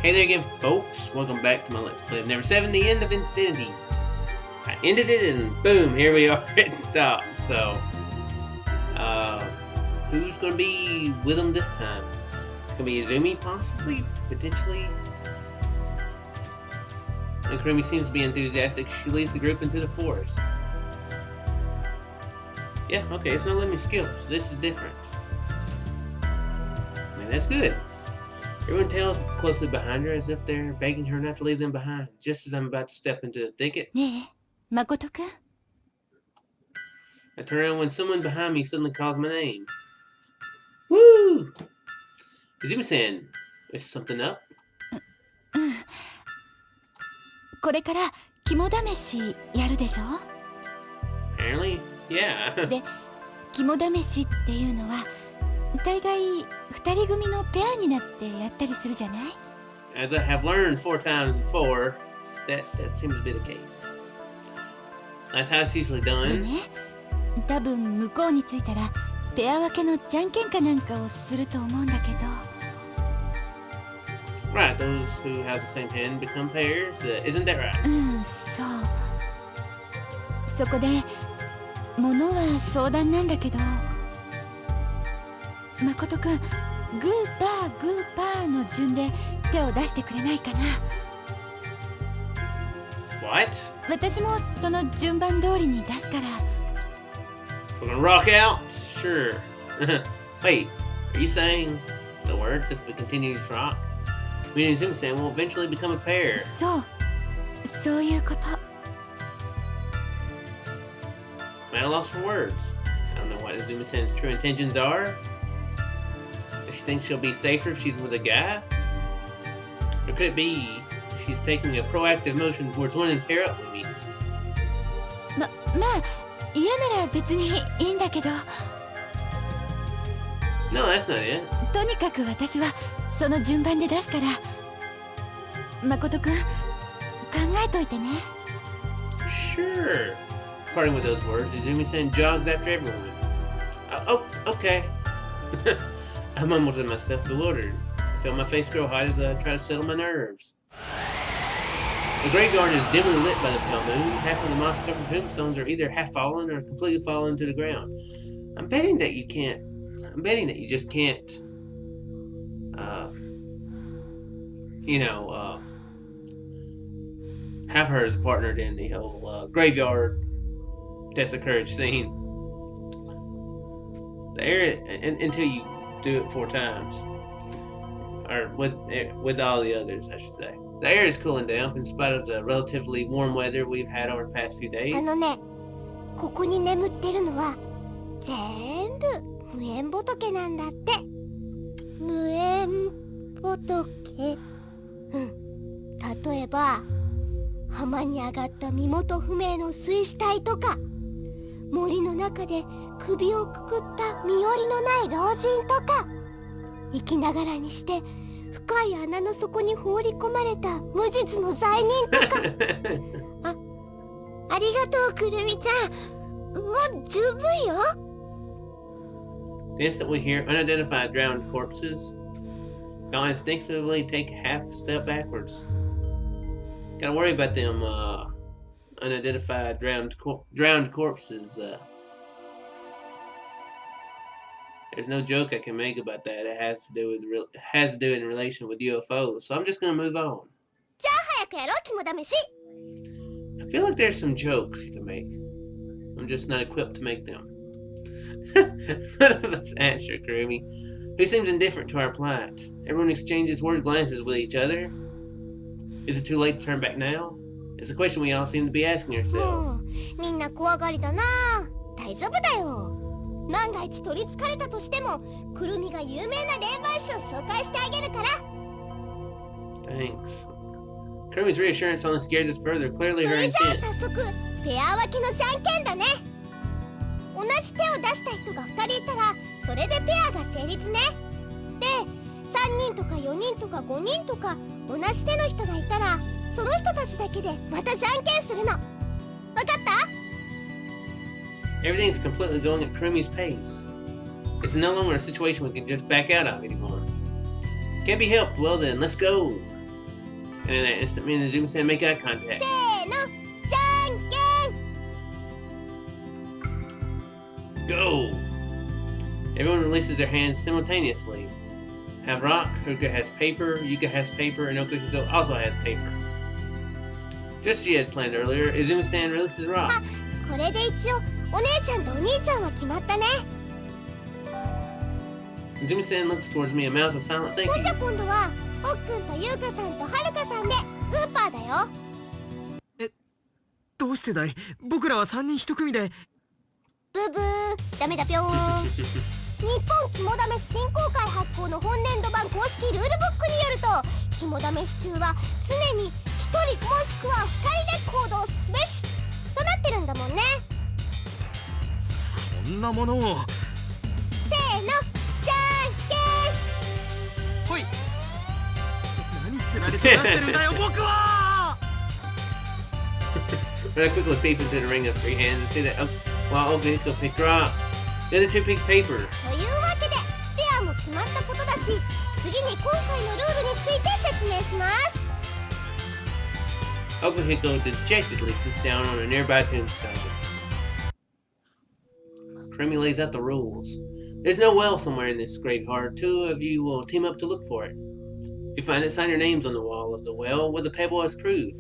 Hey there again, folks. Welcome back to my Let's Play of Never7, the end of Infinity. I ended it and boom, here we are at stop. So, who's going to be with them this time? It's going to be Izumi, possibly, potentially. And Kurumi seems to be enthusiastic. She leads the group into the forest. Yeah, okay, it's no limit skill, so this is different. I mean, that's good. Everyone tails closely behind her as if they're begging her not to leave them behind, just as I'm about to step into the thicket. Makoto-kun? I turn around when someone behind me suddenly calls my name. Woo! Izumi-san, is something up? これから肝試しやるでしょ Apparently, yeah. で、肝試しっていうのは大概二人組のペアになってやったりするじゃない As I have learned 4 times before, that seems to be the case. That's how it's usually で done. ね、多分向こうに着いたらペア分けのじゃんけんかなんかをすると思うんだけど Right, those who have the same hand become pairs. Isn't that right? そうそこで物は相談なんだけど誠くんグーパーグーパーの順で手を出してくれないかな What? 私もその順番通りに出すから We're gonna rock out? Sure. Wait, are you saying the words if we continue to rock? Me and Izumi-san will eventually become a pair. そういうこと I'm at a loss for words. I don't know what Izumi-san's true intentions are. If she thinks she'll be safer if she's with a guy? Or could it be she's taking a proactive motion towards wanting to pair up with me? まあ嫌なら別にいいんだけど No, that's not it. とにかく私はその順番で出すから誠くん考えといてね Sure. Parting with those words, Izumi-san jogs after everyone. Oh, okay. I mumbled to myself, bewildered. I felt my face grow hot as I tried to settle my nerves. The graveyard is dimly lit by the pale moon. Half of the moss-covered tombstones are either half fallen or completely fallen to the ground. I'm betting that you just can't, have her as partnered in the whole graveyard test of courage scene. The air, until you do it 4 times, or with all the others, I should say. The air is cooling down in spite of the relatively warm weather we've had over the past few days. ここに眠ってるのは全部無縁仏なんだって。無縁仏。例えば浜に上がった身元不明の水死体とか、森の中で首をくくった身寄りのない老人とか、生きながらにして深い穴の底に放り込まれた無実の罪人とかありがとうくるみちゃん、もう十分よ。 The instant we hear unidentified drowned corpses, I'll instinctively take half a step backwards. Gotta worry about them unidentified drowned corpses. There's no joke I can make about that. It has to do in relation with UFOs. So I'm just gonna move on. じゃあ早くやろう、肝試し。 I feel like there's some jokes you can make. I'm just not equipped to make them. None of us answer, Kurumi, who seems indifferent to our plight. Everyone exchanges word glances with each other. Is it too late to turn back now? It's a question we all seem to be asking ourselves. みんな怖がりだな。大丈夫だよ。万が一取りつかれたとしても、くるみが有名な霊媒師を紹介してあげるから。 Thanks. Kurumi's reassurance only scares us further. Clearly そ her れじゃあ intent. 早速ペア分けのじゃんけんだね。同じ手を出した人が2人いたらそれでペアが成立ね。で、3人とか4人とか5人とか同じ手の人がいたらその人たちだけでまたじゃんけんするの。わかった？ Everything's completely going at Kurumi's pace. It's no longer a situation we can just back out of anymore. Can't be helped. Well then, let's go. And in that instant, me and Izumi-san make eye contact. せーの、じゃんけん。 Go! Everyone releases their hands simultaneously. Have rock, Haruka has paper, Yuka has paper, and Okuhiko also has paper. Just as she had planned earlier, Izumi-san releases rock. これで一応お姉ちゃんとお兄ちゃんは決まったね。 Izumi-san looks towards me and mouths a silent thank じゃ you. 今度はおっくんとゆうかさんとはるかさんでウーパーだよ。どうしてだい？僕らは3人1組で。ブブー、ダメだぴょーん。日本肝試し振興会発行の本年度版公式ルールブックによると、肝試し中は常に1人もしくは2人で行動すべしとなってるんだもんね。そんなものを。せーの、じゃんけん。ほい。何つられてなってるんだよ僕は。But I quickly peep into the ring of three hands and see that while Okuhiko picked rock, the other two picked paper. というわけでペアも決まったことだし、次に今回のルールについて説明します。 Okuhiko dejectedly sits down on a nearby tombstone. Krimi lays out the rules. There's no well somewhere in this graveyard. Two of you will team up to look for it. If you find it, sign your names on the wall of the well with a pebble as proof.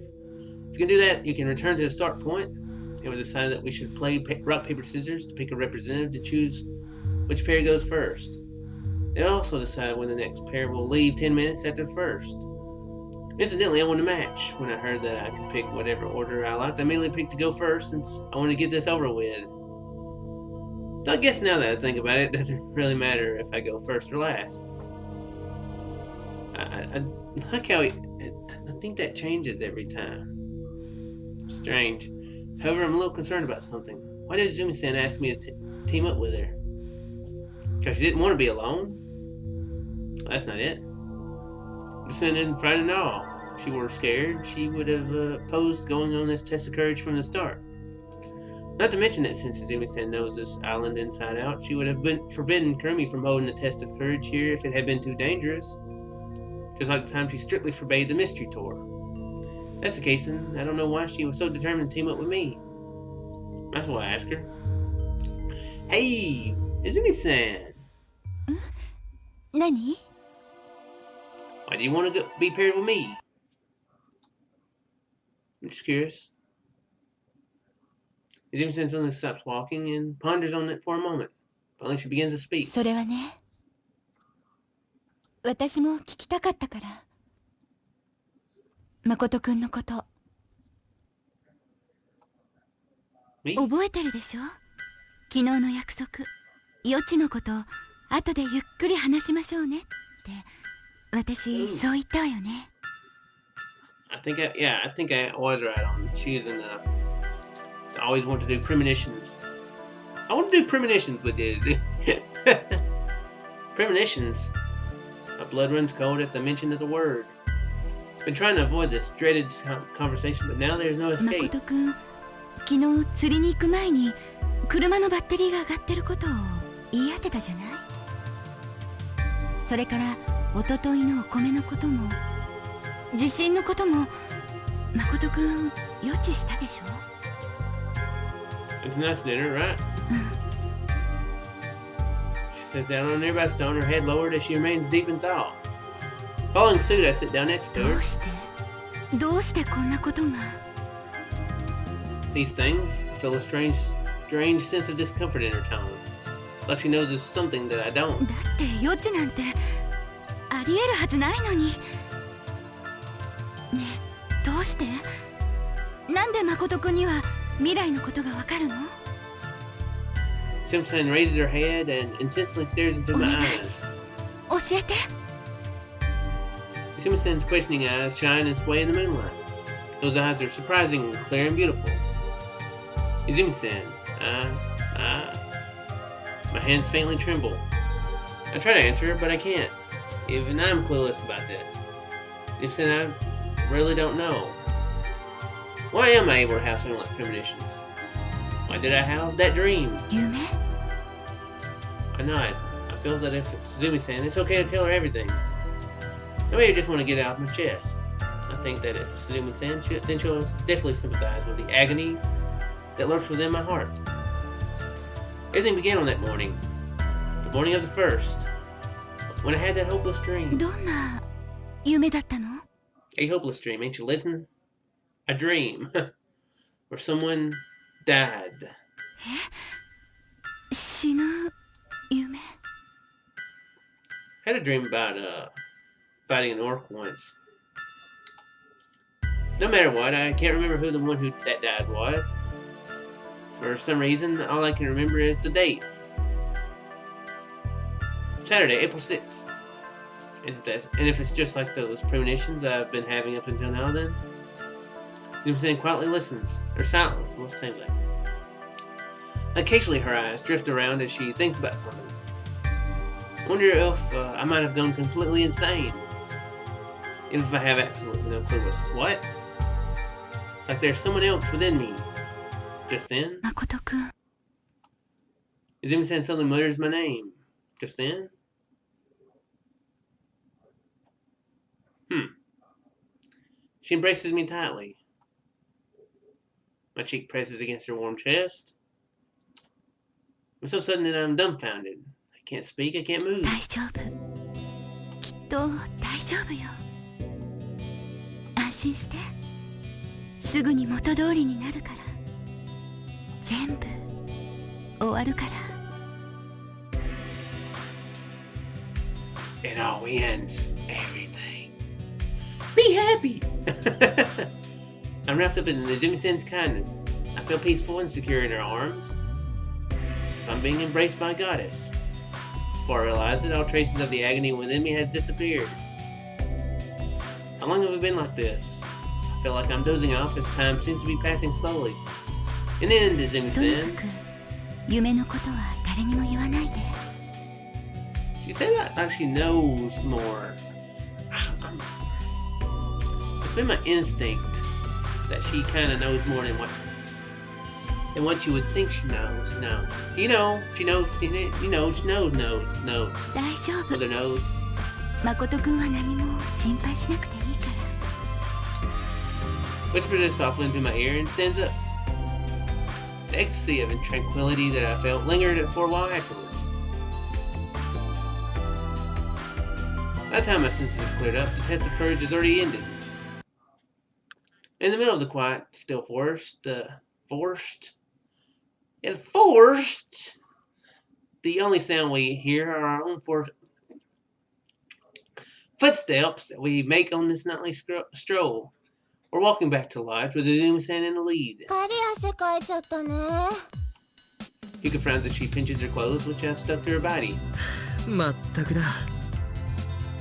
If you can do that, you can return to the start point. It was decided that we should play rock, paper, scissors to pick a representative to choose which pair goes first. They also decided when the next pair will leave 10 minutes after the first. Incidentally, I won a match. When I heard that I could pick whatever order I liked, I immediately picked to go first since I wanted to get this over with. So I guess now that I think about it, it doesn't really matter if I go first or last. I like how I think that changes every time. Strange. However, I'm a little concerned about something. Why did Izumi-san ask me to team up with her? Because she didn't want to be alone? Well, that's not it. Izumi-san isn't frightened at all. If she were scared, she would have opposed going on this test of courage from the start. Not to mention that since Izumi-san knows this island inside out, she would have been forbidden Kurumi from holding the test of courage here if it had been too dangerous. Just like the time she strictly forbade the mystery tour. If that's the case, then I don't know why she was so determined to team up with me. That's why I asked her. Hey, Izumi-san. 何？ Why do you want to be paired with me? I'm just curious. Izumi-san suddenly stops walking and ponders on it for a moment. Finally, she begins to speak. それはね、私も聞きたかったから。誠くんのこと。Me? 覚えてるでしょ？昨日の約束、予知のこと、後でゆっくり話しましょうねって、私そう言ったわよね。I think I was right on choosing I always want to do premonitions. I want to do premonitions with this. Premonitions. My blood runs cold at the mention of the word. Been trying to avoid this dreaded conversation, but now there's no escape. 誠くん、昨日釣りに行く前に車のバッテリーが上がってることを言い当てたじゃない？それから一昨日のお米のことも地震のことも誠くん予知したでしょ？ It's tonight's dinner, right? She sits down on a nearby stone, her head lowered as she remains deep in thought. Following suit, I sit down next to ど her. うしてこんなことが？ These things feel a strange sense of discomfort in her tone. Like she knows there's something that I don't. だって予知なんてありえるはずないのに。ねえ、どうして？なんで誠くんには未来のことがわかるの？ Simpson raises her head and intensely stares into my eyes. 教えて。 Simpson's questioning eyes shine and sway in the moonlight. Those eyes are surprisingly clear and beautiful. Izumi-san, my hands faintly tremble. I try to answer her, but I can't. Even I'm clueless about this. Izumi-san, I really don't know. Why am I able to have something like premonitions? Why did I have that dream? 夢？ I nod. I feel that if it's Izumi-san, it's okay to tell her everything. I may just want to get it out of my chest. I think that if Izumi-san should, then she'll definitely sympathize with the agony that lurks within my heart. Everything began on that morning. The morning of the 1st. When I had that hopeless dream. どんな夢だったの？ A hopeless dream, ain't you listening? A dream. Where someone died. 死ぬ夢？ I had a dream about fighting an orc once. No matter what, I can't remember who the one that died was. For some reason, all I can remember is the date. Saturday, April 6th. And if it's just like those premonitions I've been having up until now, then Izumi-san quietly listens, or silently, most of the time. Occasionally her eyes drift around as she thinks about something. I wonder if I might have gone completely insane. Even if I have absolutely no clue what. It's like there's someone else within me. Just then, 誠くん、 Izumi-san suddenly mutters my name. Just then. She embraces me tightly. My cheek presses against her warm chest. I'm so sudden that I'm dumbfounded. I can't speak, I can't move. 大丈夫。きっと大丈夫よ。安心して。すぐに元通りになるから。全部終わるから。It all ends. Everything. Be happy! I'm wrapped up in Izumi-san's kindness. I feel peaceful and secure in her arms. I'm being embraced by a goddess. Before I realize it, all traces of the agony within me has disappeared. How long have we been like this? I feel like I'm dozing off as time seems to be passing slowly. And then とに Izumi-san, かく夢のことは誰にも言わないで。 she said that like she knows more. It's been my instinct that she kind of knows more than what you would think she knows. No, she knows. She knows. She knows. 大丈夫。 Mother knows. 誠くんは何も心配しなくていいから。 Whispered this softly into my ear and stands up. The ecstasy of tranquility that I felt lingered for a while afterwards. By the time my senses have cleared up, the test of courage has already ended. In the middle of the quiet, still forest, the only sound we hear are our own footsteps that we make on this nightly stroll. We're walking back to the lodge with Izumi-san in the lead. かり汗かいちゃったね。 Yuka frowns as she pinches her clothes, which have stuck to her body. まったくだ。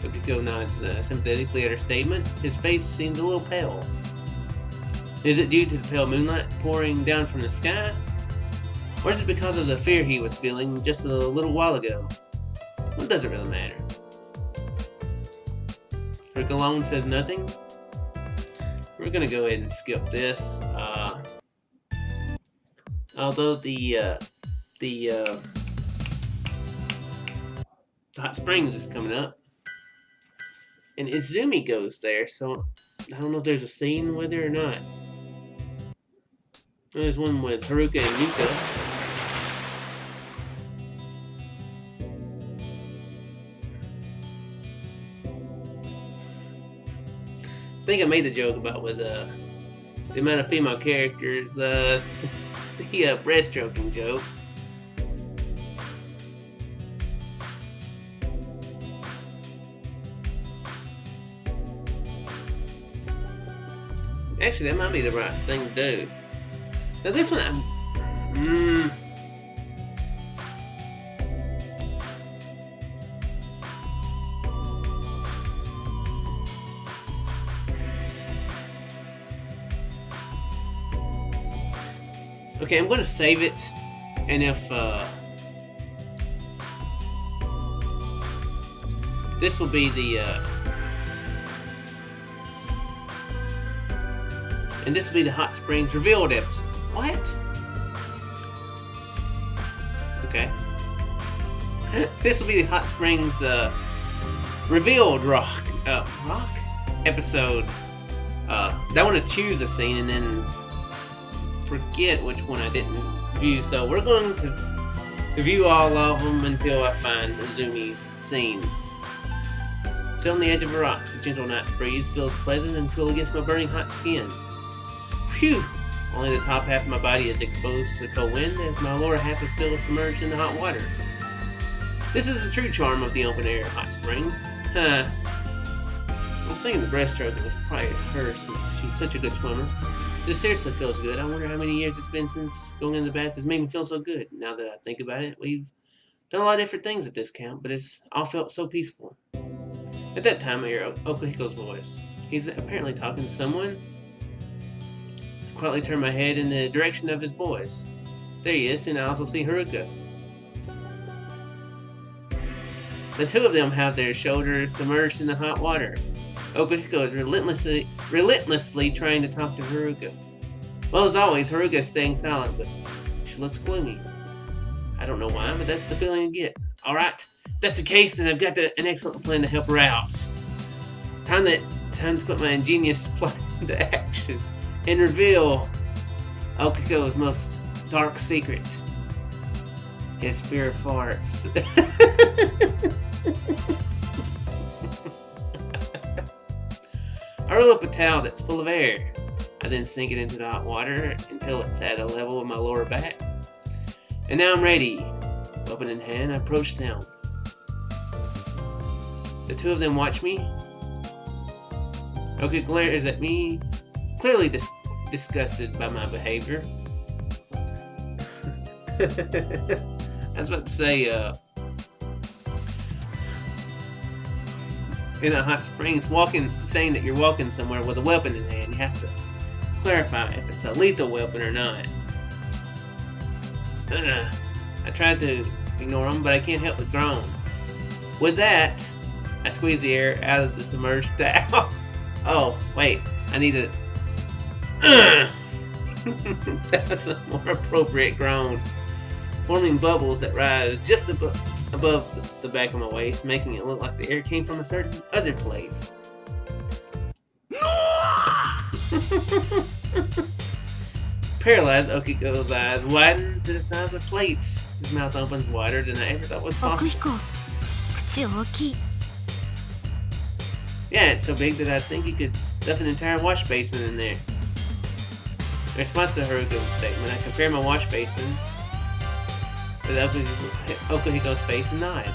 Yukiko nods sympathetically at her statement. His face seems a little pale. Is it due to the pale moonlight pouring down from the sky? Or is it because of the fear he was feeling just a little while ago? Well, it doesn't really matter. Rick alone says nothing. We're gonna go ahead and skip this. Although the hot springs is coming up, and Izumi goes there, so I don't know if there's a scene with her or not. There's one with Haruka and Yuka. I think I made the joke about with the amount of female characters, the breaststroking joke. Actually, that might be the right thing to do. Now this one, okay, I'm going to save it, and if this will be the and this will be the Hot Springs revealed episode. What? Okay. This will be the Hot Springs revealed rock episode. I want to choose a scene and then forget which one I didn't view. So we're going to view all of them until I find Izumi's scene. Sit on the edge of a rock, the gentle night breeze feels pleasant and cool against my burning hot skin. Phew! Only the top half of my body is exposed to the cold wind, as my lower half is still submerged in the hot water. This is the true charm of the open air hot springs. Huh. I was thinking the breaststroke was probably her since she's such a good swimmer. This seriously feels good. I wonder how many years it's been since going in the bath has made me feel so good. Now that I think about it, we've done a lot of different things at this camp, but it's all felt so peaceful. At that time, I hear Okuhiko's voice. He's apparently talking to someone. I quietly turn my head in the direction of his voice. There he is, and I also see Haruka. The two of them have their shoulders submerged in the hot water. Okuhiko is relentlessly trying to talk to Haruka. Well, as always, Haruka is staying silent, but she looks gloomy. I don't know why, but that's the feeling I get. Alright, if that's the case, then I've got an excellent plan to help her out. Time to put my ingenious plan into action and reveal Okuhiko's most dark secret. His fear of farts. I roll up a towel that's full of air. I then sink it into the hot water until it's at a level with my lower back. And now I'm ready. Weapon in hand, I approach them. The two of them watch me. Okuhiko glares at me, clearly disgusted by my behavior. I was about to say, in a hot springs, saying that you're walking somewhere with a weapon in hand, you have to clarify if it's a lethal weapon or not. I tried to ignore them, but I can't help but groan. With that, I squeeze the air out of the submerged towel. Oh, wait, I need to... That's a more appropriate groan. Forming bubbles that rise just above the back of my waist, making it look like the air came from a certain other place. Paralyzed, Okuhiko's eyes widen to the size of plates. His mouth opens wider than I ever thought was possible. Yeah, it's so big that I think you could stuff an entire wash basin in there. In response to Haruko's statement, I compare my wash basin with Okuhiko's face and nod.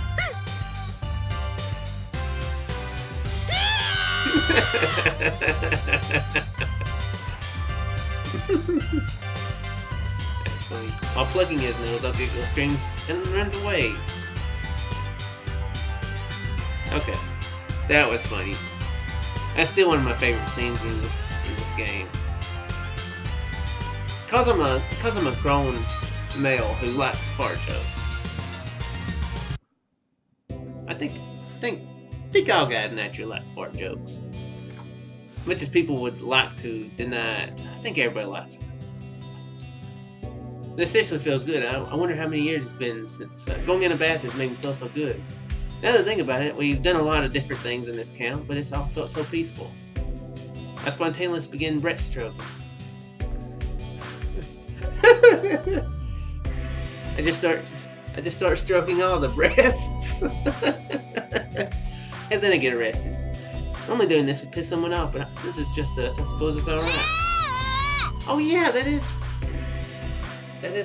That's funny. While plucking his nose, Okuhiko screams and runs away. Okay, that was funny. That's still one of my favorite scenes in this game. Cause I'm a grown male who likes fart jokes. I think all guys naturally like fart jokes. Much as people would like to deny it, I think everybody likes it. This seriously feels good. I wonder how many years it's been since going in a bath has made me feel so good. Now that I think about it, we've done a lot of different things in this camp, but it's all felt so peaceful. I spontaneously begin breaststroking. I just start stroking all the breasts. And then I get arrested. Normally doing this would piss someone off, but since it's just us, I suppose it's alright. Oh yeah, that is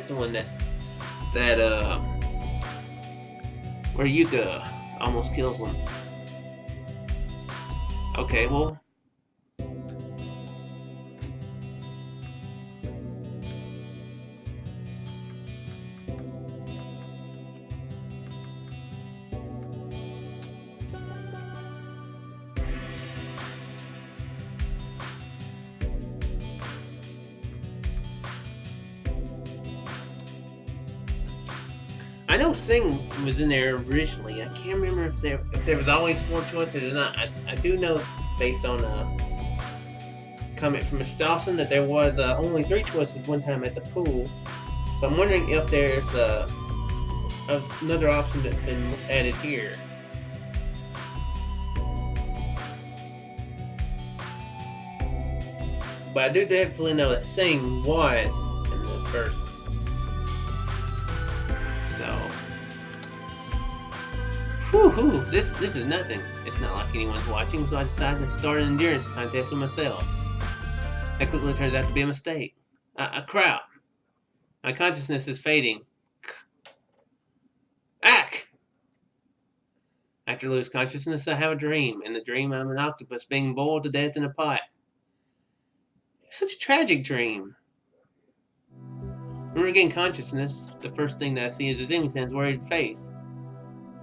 the one that where Yuka almost kills them. Okay, well. I know Sing was in there originally. I can't remember if there was always 4 choices or not. I do know, based on a comment from Mr. Dawson, that there was only 3 choices one time at the pool. So I'm wondering if there's another option that's been added here. But I do definitely know that scene was in the first one. So, whew, this is nothing. It's not like anyone's watching, so I decided to start an endurance contest with myself. That quickly turns out to be a mistake. A crowd. My consciousness is fading. Ack! After I lose consciousness, I have a dream. In the dream, I'm an octopus being boiled to death in a pot. It's such a tragic dream. When I regain consciousness, the first thing that I see is Izumi-san's worried face.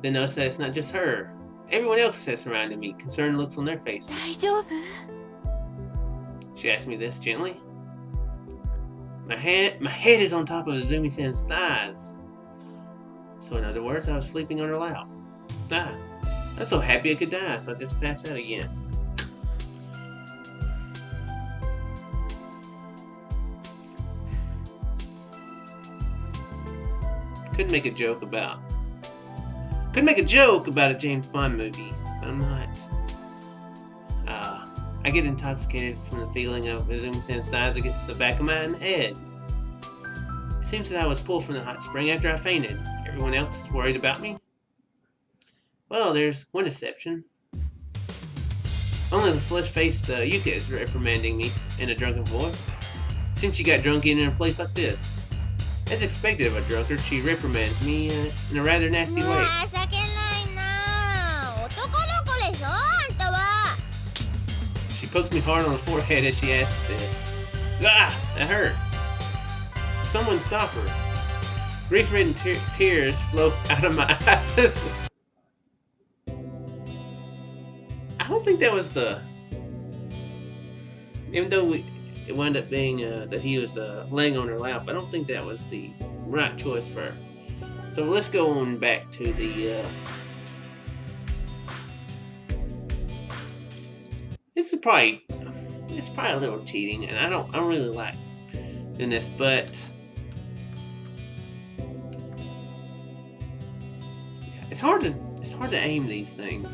Then notice that it's not just her. Everyone else has surrounded me, concerned looks on their faces. 大丈夫？ She asked me this gently. My head is on top of Izumi-san's thighs. So in other words, I was sleeping on her lap. I'm so happy I could die, so I just passed out again. Could make a joke about a James Bond movie, but I'm not. I get intoxicated from the feeling of Izumi-san's thighs against the back of my head. It seems that I was pulled from the hot spring after I fainted. Everyone else is worried about me. Well, there's one exception. Only the flesh-faced Yuka is reprimanding me in a drunken voice. Seems she got drunk in a place like this. As expected of a drunkard, she reprimands me in a rather nasty way. She pokes me hard on the forehead as she asks this. Ah! That hurt. Someone stop her. Grief-ridden tears flow out of my eyes. I don't think that was the... Even though it wound up being that he was laying on her lap, I don't think that was the right choice for her. So let's go on back to the... It's probably a little cheating, and I don't really like doing this, but it's hard to aim these things.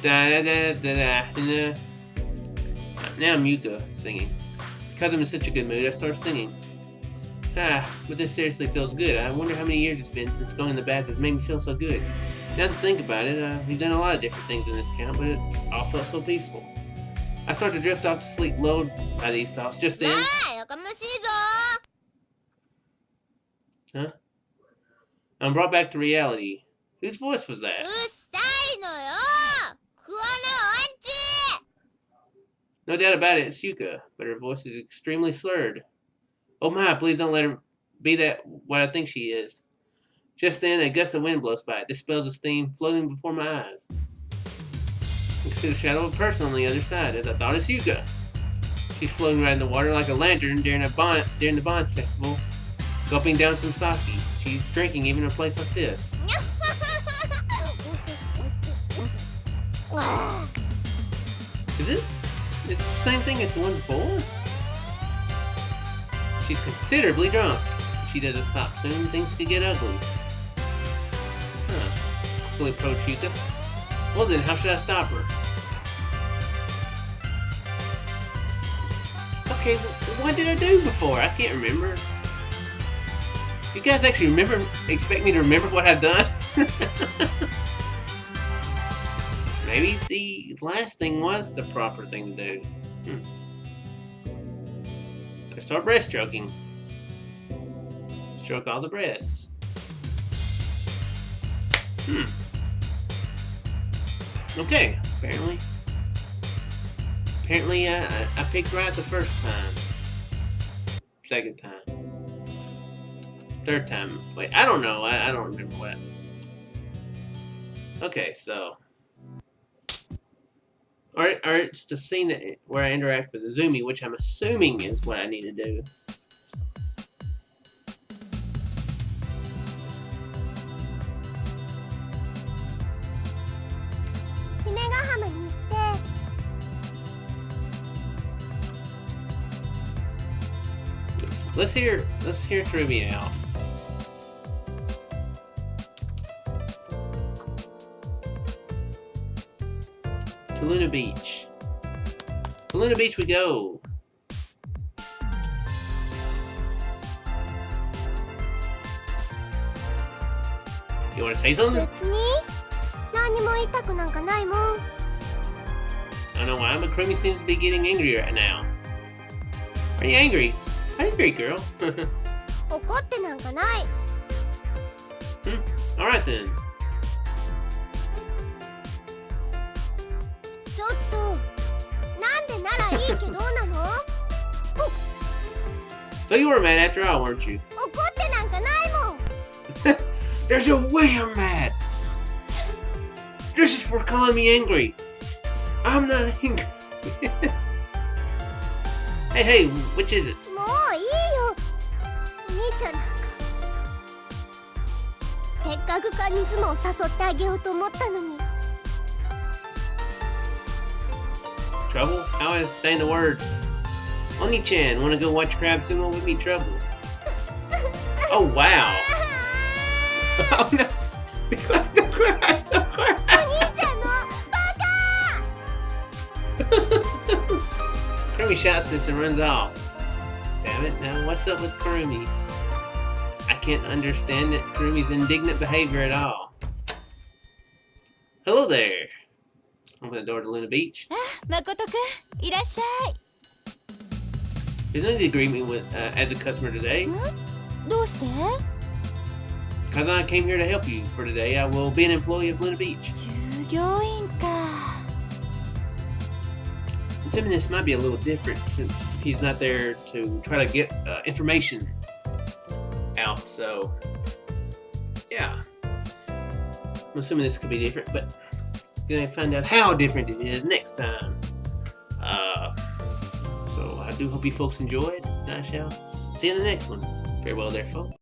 Da da da da da. Now I'm Yuka singing. Because I'm in such a good mood, I start singing. But this seriously feels good. I wonder how many years it's been since going in the bath has made me feel so good. Now to think about it, we've done a lot of different things in this camp, but it's all felt so peaceful. I start to drift off to sleep, lulled by these thoughts. Just then... Huh? I'm brought back to reality. Whose voice was that? No doubt about it, it's Yuka, but her voice is extremely slurred. Oh my, please don't let her be what I think she is. Just then, a gust of wind blows by. It dispels the steam floating before my eyes. I can see the shadow of a person on the other side, as I thought it's Yuka. She's floating right in the water like a lantern during the Bond festival, gulping down some sake. She's drinking even in a place like this. Is it the same thing as the one before? She's considerably drunk. If she doesn't stop soon, things could get ugly. Quickly approach Yuka. Well then, how should I stop her? Okay, what did I do before? I can't remember. You guys actually expect me to remember what I've done? Maybe the last thing was the proper thing to do. Let's start breaststroking. Stroke all the breasts. Okay, apparently I picked right the first time. Second time. Third time. Wait, I don't know. I don't remember what. Okay, so. Alright, it's the scene where I interact with Izumi, which I'm assuming is what I need to do. Let's hear trivia out. To Luna Beach. Luna Beach we go. You want to say something? 別に何も言いたくなんかないもん。 I don't know why, but Krumi seems to be getting angry right now. Are you angry? Angry, girl. 怒ってなんかない。 Alright then. ちょっとなんでならいいけどなの？ So you were mad after all, weren't you? 怒ってなんかないもん。 There's a way I'm mad. This is for calling me angry. I'm not angry. Hey, which is it? もういいよ。お兄ちゃんなんかせっかくカニズマを誘ってあげようと思ったのに。 Trouble? How I say the word? Oni-chan, wanna go watch Crab Sumo with me? Trouble. Oh wow. Oh no. Don't cry, don't cry. お兄ちゃんのバカ。 Kurumi shouts this and runs off. Damn it, now what's up with Kurumi? I can't understand it. Kurumi's indignant behavior at all. Hello there. Open the door to Luna Beach. 誠くんいらっしゃい。 There's no agreement with as a customer today. どうして？ Because I came here to help you for today. I will be an employee of Luna Beach. 従業員か。 Some of this might be a little different since he's not there to try to get information out. So, yeah. I'm assuming this could be different, but we're gonna find out how different it is next time. So I do hope you folks enjoyed. I shall see you in the next one. Farewell there, folks.